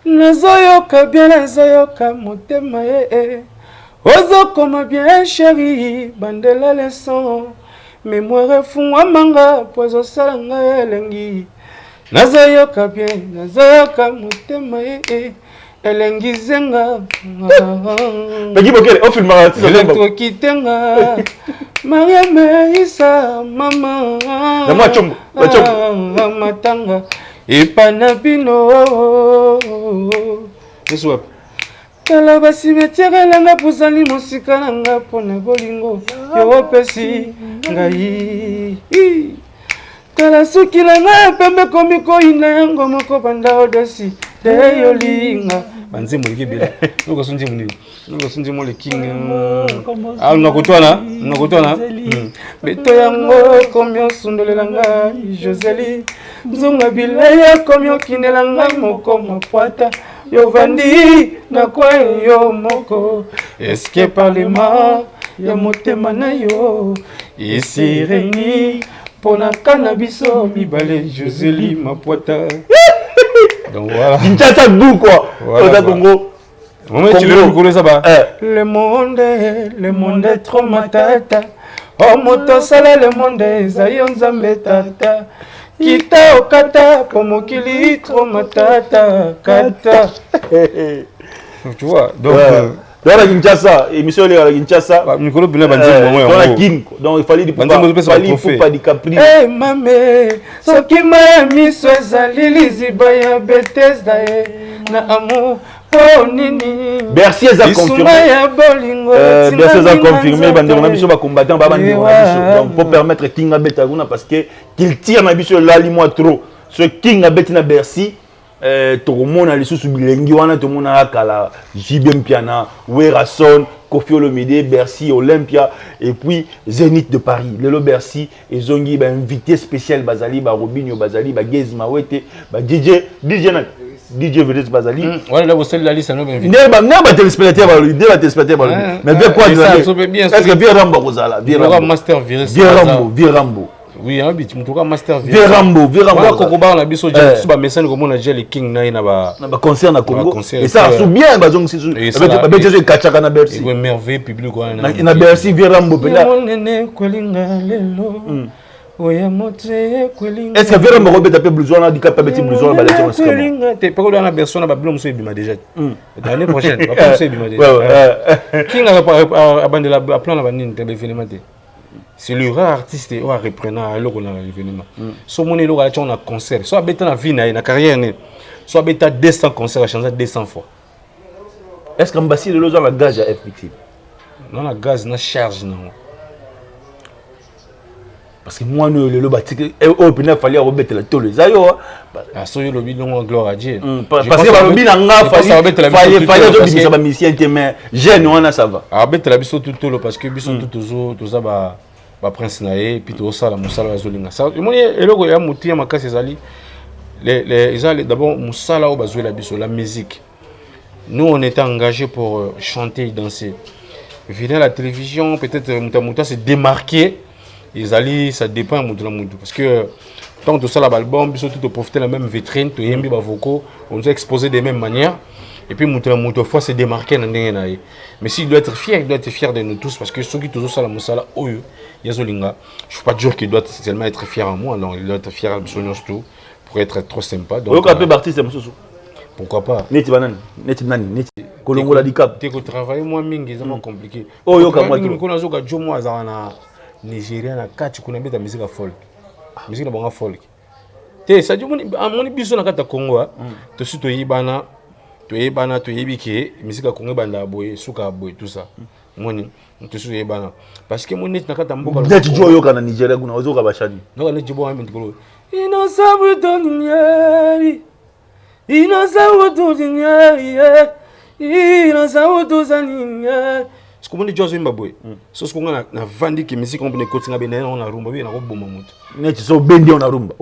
Nazoyoka bien, nazoyoka motema Ozo comme bien chéri, bandela les sons. Mémoire fou amanga, poiso salanga elengi. Nazoyoka bien, nazoyoka motema elengi zenga. Bagi bokele, on filme artiste. Electro kitenga. Maria Meisa, mama. Dama chombo, matanga. Epana bino. Eswap. Tala basi metiere langa pozali mosika nanga pona bolingo. Yo pesi ngai. Tala suki langa pembe komiko ina yango moko banda odesi. De yolinga. Banze moliki bela. Noko sunji muni. Noko sunji mole king. Ah nakotwana. Beto yango komyo sundolelanga Joseli. Nzunga bilaya komyo kinelanga moko mapwata. Yo vandi na kwa yo moko. Eske parlement ya motema na yo. Isi réuni pona cannabiso mibale Joseli mapwata. Donc voilà. Kinshasa d'où quoi? Voilà. Congo. Le monde est trop matata. Oh moto sala le monde zayon zambe tata. Kita okata pomokili trop matata kata. Tu vois donc dans la Kinshasa, émission la Kinshasa, Nicolas Bina Banzi dans la King, donc il fallait pas du caprice. Eh mamé, ce qui m'a mis sur Zalili Zibaya Bethesda na amour. Bercy a confirmé. Bercy a confirmé. Combattant donc pour permettre King à Betaguna parce que qu'il tire na biso l'aliment trop. Ce King à Betina Bercy. Tout le monde a les sous bilingues, tout le monde a Kala, JBM Piana, Werason, Kofi Olomide, Bercy, Olympia, et puis Zénith de Paris. Lelo Bercy, et Zongi, invité spécial Bazali, Robinho Bazali, Gez Mawete, DJ Vedes Bazali. Voilà, là, vous savez la liste, non, invité. N'est-ce téléspectateur, mais bien quoi, est-ce que bien Rambo Rosala, bien Master Virus, bien Rambo. Oui, un bit, mutuka Master Virambo. Kokoba na biso je suis ba message comme on a le King na ba concert na Congo. Et ça sous bien ba donc c'est ba beje kachaka na Bercy. Oui, merveille public na Bercy Virambo pela. Est-ce que Virambo robet taper blouson na dika pas beti blouson ba lection c'est comment? T'es pas dans la version na ba blouson so bima déjà. L'année prochaine, ba blouson so bima déjà. King a abandé la plan na ba nini tebe événement. C'est le rare artiste qui a repris l'événement. Si on a un concert, soit on a une carrière, soit on a 200 concerts à changer 200 fois. Est-ce qu'en Bassi, le a gaz à effectif? Non, la gaz, na charge. Parce que moi, le bâti, il fallait remettre la tôle. Ah, so yo lobi longo gloire à Dieu. Parce que lobi nanga fallait ba mission mais jeune on ça va. Ah bet la biso tout lo parce que biso tout ça ba prince naé puis tout ça la musala azolinga. Ça moi eloko ya muti ya makasi ezali les d'abord musala o bazwe la biso la musique. Nous on était engagés pour chanter et danser. Venir à la télévision peut-être muta se démarquer. Ça dépend de la monde parce que tant tout ça l'album, ils sont tous profiter de la même vitrine, tout yembi ba vocaux, on nous a exposé de même manière et puis muto fois se démarquer dans ndenge naé. Mais s'il doit être fier, il doit être fier de nous tous parce que ceux qui toujours ça la musala oyo yazolinga. Je veux pas dire qu'il doit seulement être fier à moi, non, il doit être fier de son tout pour être trop sympa. Donc on peut artiste mususu. Pourquoi pas? Neti nani kolongo la dicap. T'es que travailler moi mingi c'est moins compliqué. Oh yo kamwa tu. Ko nazo ka jomo azana Nigeria na kati kuna beta musique folk. Musique na bonga folk. Te ça dit moni biso na kata Congo to su to yibana to yibike musique Congo banda boye suka boye tout ça. Moni to su yibana parce que moni na kata mboka net jo yo kana Nigeria kuna ozoka bashani. No na jibo ambi tikolo. Ino sabu donyari. Ino sabu donyari. Ino sabu donyari. Ce qu'on dit Joshua Mbabwe, c'est ce qu'on a vendu qui musique on peut écouter na bena on a rumba bien na ko boma moto. Ne ti so bendi on a rumba.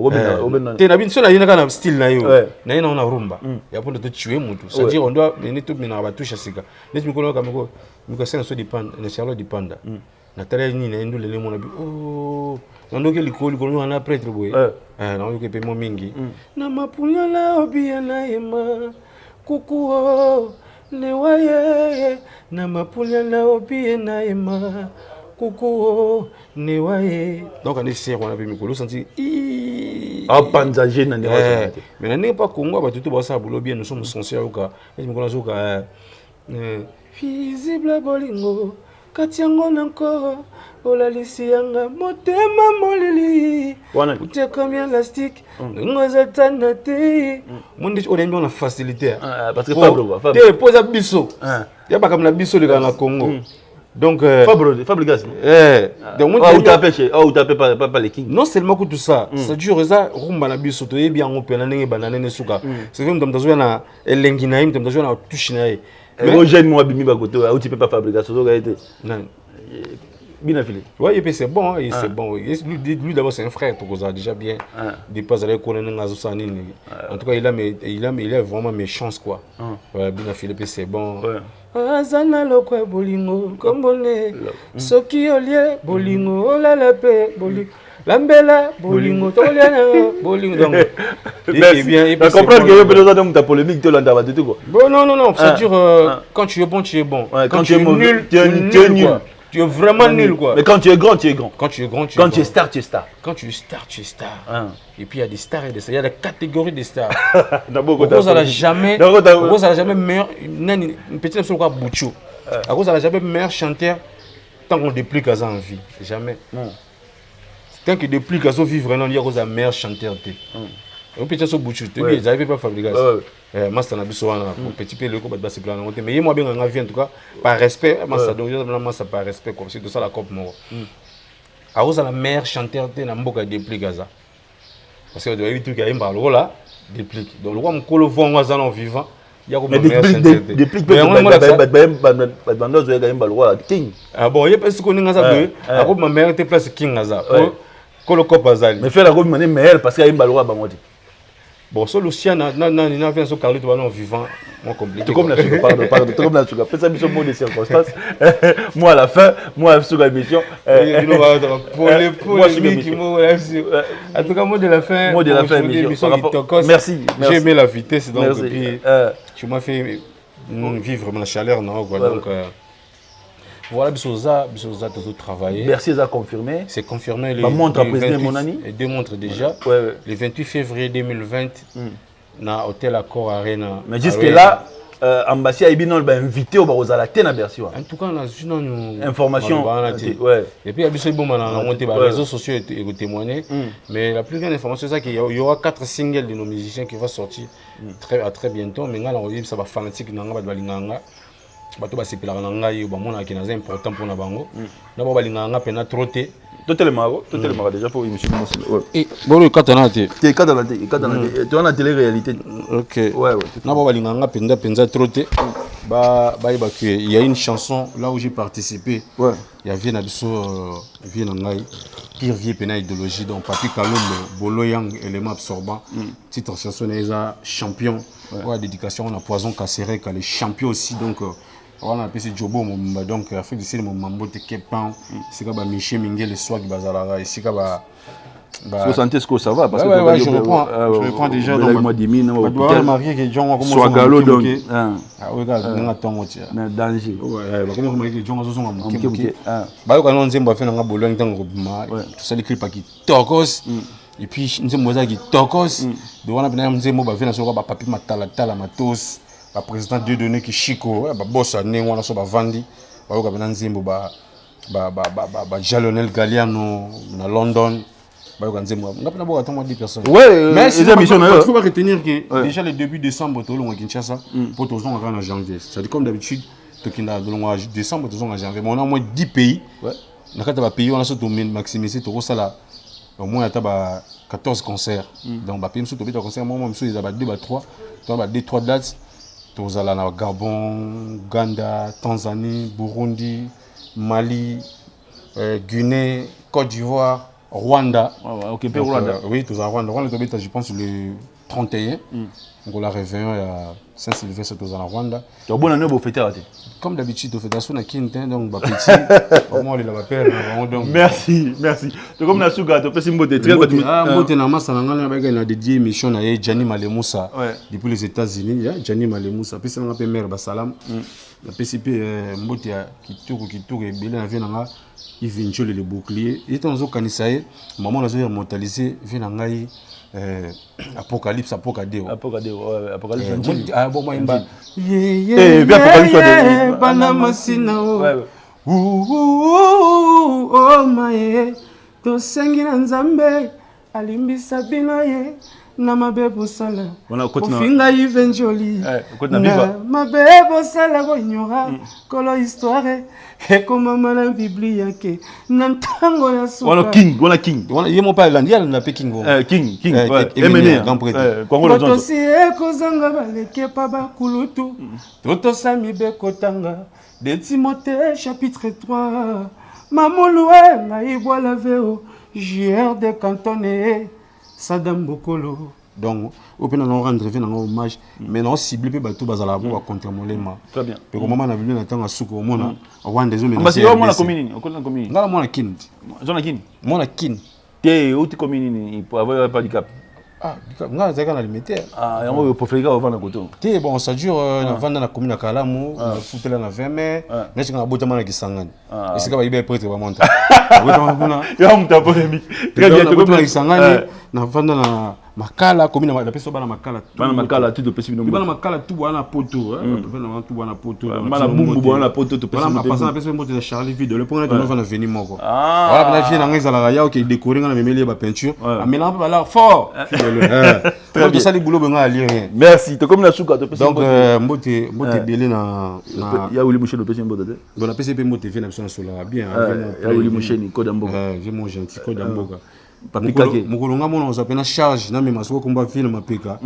Te na bin so na yina kana style na yo. Na yina on a rumba. Ya pour te tuer moto. C'est dire on doit venir tout mena ba touche sika. Ne mi ko ka miko sena so dépend, ne Charlotte dépend. Nathalie ni na ndo lele mona bi oh ndoke likoli ko na prêtre boy na yoke pe mo mingi na mapunya la obia na ema kuku ne waye na mapunya la obia na ema kuku ne waye donc on est sûr on a vu mikolo senti ah panzager na mais na n'est pas Congo ba tout ba ça bolo bien nous sommes sincères au cas et mikolo zoka visible bolingo Katiango encore, ola lisianga, motema molili. Ute combien élastique, ngozatana te. Mon dit on a facilité. Parce que Fablo, te pose biso. Ya ba comme na biso le na Congo. Donc Fablo Gas. Donc on tape pas les King. Non seulement que tout ça, ça dure ça rumba na biso to yebi yango pe na ndenge banane ne suka. C'est comme mtamtazo na elengi na im mtamtazo na touche na ye. Mais jeune moi bimi bakoto ou tu peux pas fabriquer ça donc été bien affilé. Ouais, et c'est bon, c'est bon. Lui d'abord c'est un frère pour ça déjà bien. Dépasse avec connaître ngazo sanini. En tout cas il a vraiment mes chances quoi. Ouais, bien affilé puis c'est bon. Azana lokwa bolingo kombone soki olie bolingo olala pe bolingo Lambela, bolingo, toliana, bolingo. Donc, et bien, et puis comprendre que il y a besoin de ta polémique, tu l'as dit quoi. Bon, non, ça dure. Quand tu es bon, tu es bon. Quand tu es nul, tu es nul. Tu es vraiment nul quoi. Mais quand tu es grand, tu es grand. Quand tu es grand, tu es quand tu es star, tu es star. Quand tu es star, tu es star. Et puis il y a des stars et des stars. Il y a des catégories de stars. D'abord, on n'a jamais meilleur. Une petite chose comme Bouchou. À cause n'a jamais meilleur chanteur tant qu'on déplique à ça en vie. Jamais. Tant que depuis qu'ils vivent vraiment, il y a un meilleur chanteur. On peut dire que Bouchou, ils n'avaient pas fabriqué ça. Moi, c'est un petit peu le coup de se plaindre. Mais moi, bien, on a vu en tout cas, par respect, moi, ça par respect, comme c'est tout ça la coupe. À cause de la meilleure chanteur, il y a un déplique à ça. Parce que vous avez vu tout qui a un ballon là, déplique. Donc, le roi, on le voit en vivant. Il y a mais déplique peut King. Ah bon, il y a pas ce qu'on a ça. À cause de ma mère était place King à ça. Mais faire la robe manière meilleure parce qu'il y a une balle à Bamodi. Bon, sur le sien, n'a fait un saut Carlito en vivant, moins compliqué. Comme la sugar, pardon, comme la sugar. Faites ça, mission mot de circonstances. Moi, à la fin, moi, sur la mission. Pour les polémiques, en tout cas, mot de la fin. Mot de la fin, merci. J'ai aimé la vitesse, donc, tu m'as fait vivre ma chaleur, non, quoi. Donc, voilà, Bisoza, toujours travaillé. Merci à confirmer. C'est confirmé. Les montres à président Monani. Les deux montres déjà. Le 28 février 2020, dans l'hôtel Accor Arena. Mais jusque-là, Ambassia Ibinol va invité au Barozala Tena Bercio. En tout cas, on a une information. Et puis, on a monté les réseaux sociaux et témoigner. Mais la plus grande information, c'est qu'il y aura 4 singles de nos musiciens qui vont sortir à très bientôt. Mais là, on dit que ça va fanatique. Bato basepela na ngai ba mona kina important pour na bango na ba balinganga pena troté totalement déjà pour émission et bon katana te tu as télé réalité OK na ba balinganga penza troté ba il y a une chanson là où j'ai participé il y avait na biso vie na ngai pire vie pena idéologie donc Papi Kalombo Bolo Yang élément absorbant titre chanson eza champion dédication à Poison Casséré qui est champion aussi donc on a appelé ce Jobo donc Afrique du Sud mon mambo te Kepan c'est comme Michel Mingel le soir qui bazalaga ici comme vous sentez ce que ça va parce que je reprends déjà dans le mois de mai marié que John soit galop donc regarde danger comment marié que John ba ko non nzembo afena nga bolo ntango bima tout ça les clips qui tokos et puis nzembo za qui tokos de wana bina nzembo ba vena so ba papi matala matos le président Dieudonné qui Chico ba bossa ne wana so ba vandi ba ko bina nzembo ba Jalonel Galliano na London ba ko nzembo ngapena bo attendre 10 personnes mais ces émissions il faut retenir que déjà le début décembre to longa Kinshasa pour tous en janvier c'est comme d'habitude to kinda longa décembre tous en janvier mais on a au moins 10 pays na kata ba pays on a surtout maximiser to sala au moins ata ba 14 concerts donc ba pays surtout ba concert moi monsieur ils ba 2 ba 3 to ba 2 3 dates tous ala na Gabon, Ouganda, Tanzanie, Burundi, Mali, Guinée, Côte d'Ivoire, Rwanda. OK, Rwanda. Oui, tous à Rwanda. Rwanda je pense 31. On a réveillon à Saint-Sylvestre aux Rwanda. Tu as bonne année pour fêter. Comme d'habitude, on fait des choses à Quintin, donc petit. Au moins, il a peur. Merci. Tu comme la souga, tu fais une beauté. Très bonne. Beauté na massa na dédié émission à Gianni Malemoussa depuis les États-Unis. Gianni Malemoussa. Puis c'est un peu mère Basalam. La PCP beauté qui tourne et belé na venanga. Il vient jouer le bouclier. Il est en zone canisaï. Maman a joué mortalisé. Vient nangai. Apocalypse. Apocalypse. Ah bon, moi il m'a. Banamasina. Oh my. To sengi na nzambe. Alimbisa bino ye. Na mabebo sala. Ofinga ivenjoli. Na mabebo sala bonyora. Kolo histoire. Eko mama na Biblia ke. Na ntango ya suka. Wana king. Ye mon père landia na pe king. King. Emene grand prêtre. Kongo le zonzo. Si eko zanga baleke pa bakulutu. Toto sami be kotanga. De Timothée chapitre 3. Mamoloué na ibwa laveo. JR de cantonné. Sadam Bokolo. Donc, au pénal, on rendre un hommage, mais on cible peu bateau bazala pour contre molema. Très bien. Parce que moment on a vu n'attend à souko mona, on voit des hommes. Parce que moi la commune, on connaît la commune. Non, moi la kin. Zona kin. Moi la kin. T'es où tu commune pour avoir pas de cap. Ah, nga zaka na limiter. Ah, et on pour faire avant la coton. T'es bon, ça dure na vendre na commune à Kalamu, foutela na 20 mai, n'est-ce que na botama na Kisangani. Et c'est que va y prêtre va monter. Il y a un polémique. Très bien, tu comprends Kisangani, na vendre na makala commune na peso bana makala. Bana makala tout de possible. Bana makala tout bana poto, bana tout bana poto. Bana bumbu bana poto tout possible. Bana passer na peso mbote de Charlie Vide, le premier de va venir moko. Voilà, na vie na ngeza la ya qui décorer na memeli ba peinture. Mais là ba là fort. Très bien. Ça les boulot benga ali rien. Merci. Tu comme la souka tu donc mbote belé na ya Willy Mouché le PC mbote. Donc la PCP mbote fait na besoin sur la bien. Ya Willy Mouché ni code mboka. J'ai mon gentil code mboka. Mukolonga mona ozapena charge na mema soko komba film mapeka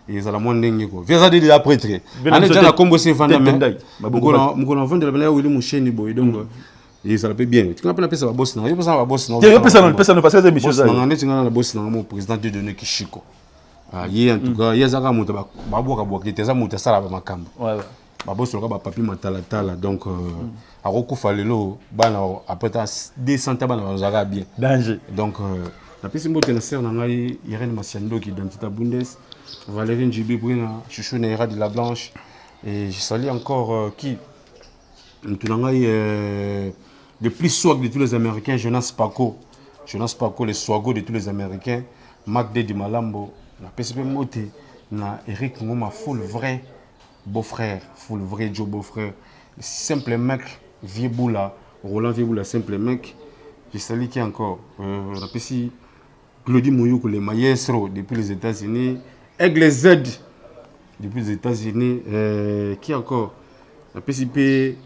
ezala mwa ndenge ko veza de la prêtre ane jana kombo se vanda mais mukolo vendre la Willy Mouché ni boy donc ezala pe bien tu connais pesa ba boss na yo pesa ba boss na yo pesa no parce que émission ça na ndenge na boss na mon président de donner Kishiko ah ye en tout cas ye zaka muta ba boka boka teza muta sala ba makambo ba boss loka ba papi matala tala donc a rokufa lelo bana après 200 bana zaka bien danger donc la piste mbote na sœur na ngai Irène Masiando qui d'identité Bundes, Valérie Njibi Brina, Chouchou Neira de la Blanche et je salue encore qui tout na ngai le plus swag de tous les Américains, Jonas Paco, le swago de tous les Américains, Mac D di Malambo, la piste mbote na Eric Ngoma full vrai beau-frère, full vrai Joe beau-frère, le simple mec vieux boula, Roland vieux boula simple mec. Je salue qui encore la piste Claudie Mouyoukou, le maestro depuis les États-Unis. Aigle Z depuis les États-Unis. Qui encore? La PCP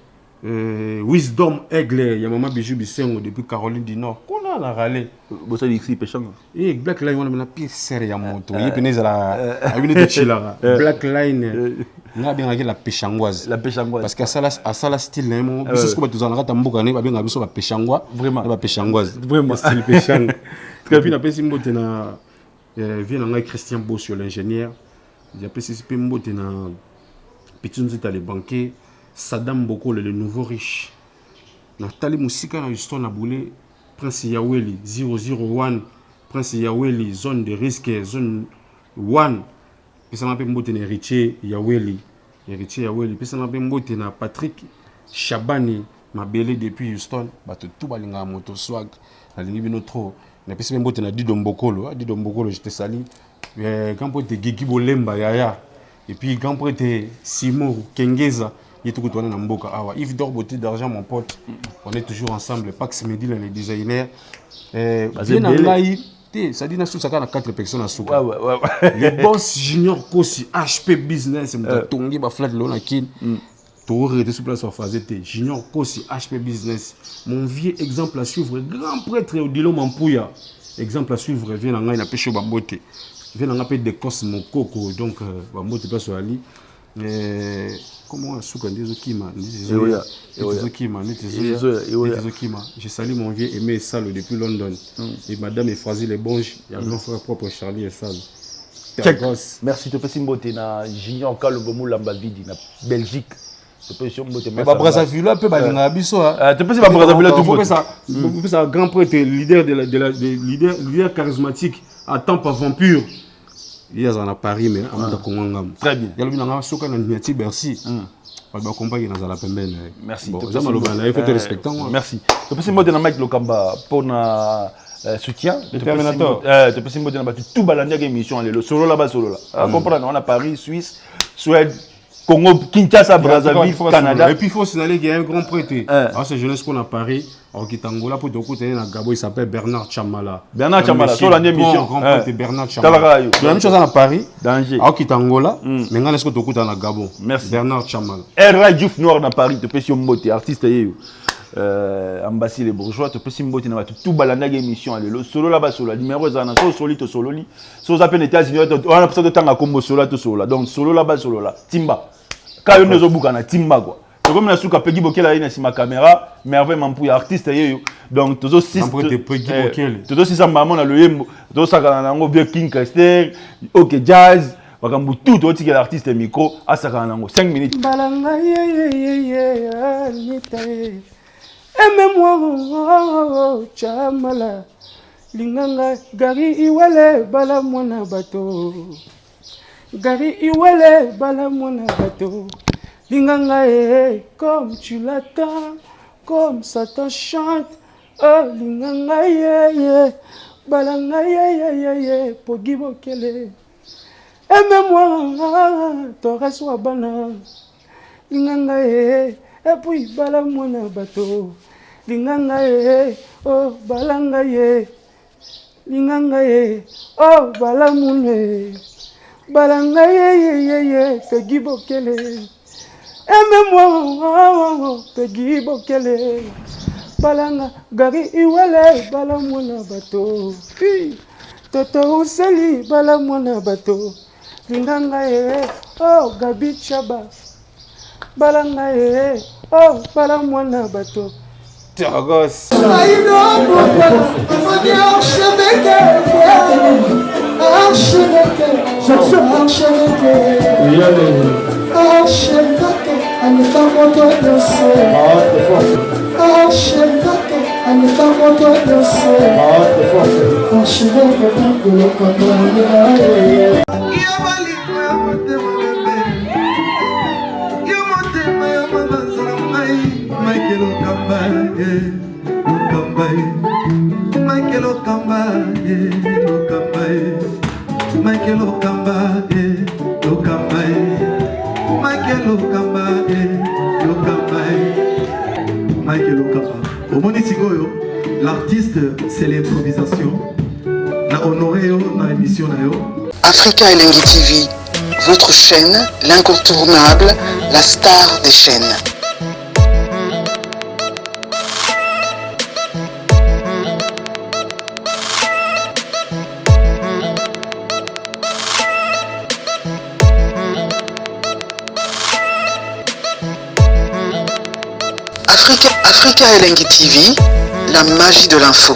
Wisdom Aigle. Il y a Maman Bijou Bissengo depuis Caroline du Nord. Qu'on a la râlée. Vous savez ici, péchant. Et Black Line, on a pire serre à moto. Il y a la une de Chilara. Black Line. On a bien la pêchangoise. La pêchangoise. Parce qu'à ça, la style, c'est ce que tu as dit, on a bien la pêchangoise. Vraiment. La pêchangoise. Vraiment. Style pêchang. Et puis, on a fait Christian Bossio, l'ingénieur. Il a participé à Petit les banquiers. Saddam Boko, le nouveau riche. Nathalie Moussika, histoire Naboulé. Prince Yaweli, 001. Prince Yaweli, zone de risque, zone 1. Puis ça m'a fait héritier Yaweli. Héritier Yaweli. Puis ça m'a fait Patrick Chabani, ma belle depuis Houston. Tout balinga moto swag. La ligne bino trop. Na pesi mbote na Dido Mbokolo, Dido Mbokolo je te salue. Quand pour te Gigi Bolemba yaya et puis quand pour te Simo Kengeza, il tout tourné na mboka awa. Yves Dor beauté d'argent mon pote. On est toujours ensemble, Pax Medi les designers. Bien en live, ça dit na sous ça 4 personnes à souka. Les boss junior Kosi HP business me tongi ba flat lo na kin. Touré de sous place en phase T. Junior Kosi HP business. Mon vieux exemple à suivre, grand prêtre Odilo Mampouya. Exemple à suivre, vient en a pêché Bambote. Vient en a pêché des Cosmo Coco, donc Bambote passe à Ali. Comment on a souka des Okima? Je salue mon vieux Aimé Salo depuis London. Et madame Efrazi les Bonges, il y a grand frère propre Charlie et Salo. Merci, tu peux simboter na Junior Kalombo Lamba Vidi na Belgique. Tu peux simboter. Mais Brazzaville un peu balinga biso. Tu peux simboter Brazzaville tout le monde. Ça grand prêtre leader charismatique à Tampa Vampire. Il y a à Paris mais à Kongangam. Très bien. Il y a le soka na Niati Bercy. On va accompagner dans la pembene. Merci. Il faut te respecter. Merci. Tu peux simboter na Mike Lokamba pour na soutien. Tu peux simboter na tout balania émission le solo là-bas solo là. Comprendre on a Paris, Suisse, Suède, Congo, Kinshasa, Brazzaville, Canada. Et puis il faut signaler qu'il y a un grand prêtre. Alors c'est jeunesse qu'on a Paris, en Angola pour donc côté na Gabo, il s'appelle Bernard Chamala. Bernard Chamala, sur l'année émission. Grand prêtre Bernard Chamala. Il y a une chose à Paris, danger. En Angola, mais on est-ce que tu na Gabo. Merci. Bernard Chamala. Ray Diouf Noir na Paris, tu peux si monter artiste yeyo. Ambassy les bourgeois, tu peux si monter na tout balanda émission le solo là-bas solo, numéro zana solo to sololi. So appelle États-Unis, on a besoin de temps à combo solo to solo. Donc solo là-bas solo là. Timba. Quand on est au bout, on a Timba quoi. C'est comme la souka Peggy Bokele là, sur ma caméra, merveilleusement pour artiste yeyo. Donc tous aussi tous aussi ça maman na le yembo, tous ça kana ngo bien King Caster, OK Jazz, bakambu tout autre que l'artiste micro, à ça kana ngo 5 minutes. Balanga nitae. Aime-moi Chamala. Linganga gari iwale bala mwana bato. Gari iwale bala mwana bato. Linganga comme tu l'attends, comme ça te chante. Oh linganga balanga Pogi Bokele. Aime-moi Torres Wabana. Linganga et puis bala mwana bato. Linganga oh balanga linganga oh balamune balanga Peggy Bokele. Aime-moi Peggy Bokele. Balanga gari iwele balamuna bato. Toto useli balamuna bato. Linganga oh Gabi Chaba. Balanga oh balamuna bato. Tiagos. L'artiste, c'est l'improvisation. La honoré dans l'émission. Africa Elengi TV, votre chaîne, l'incontournable, la star des chaînes. Africa Elengi TV, la magie de l'info.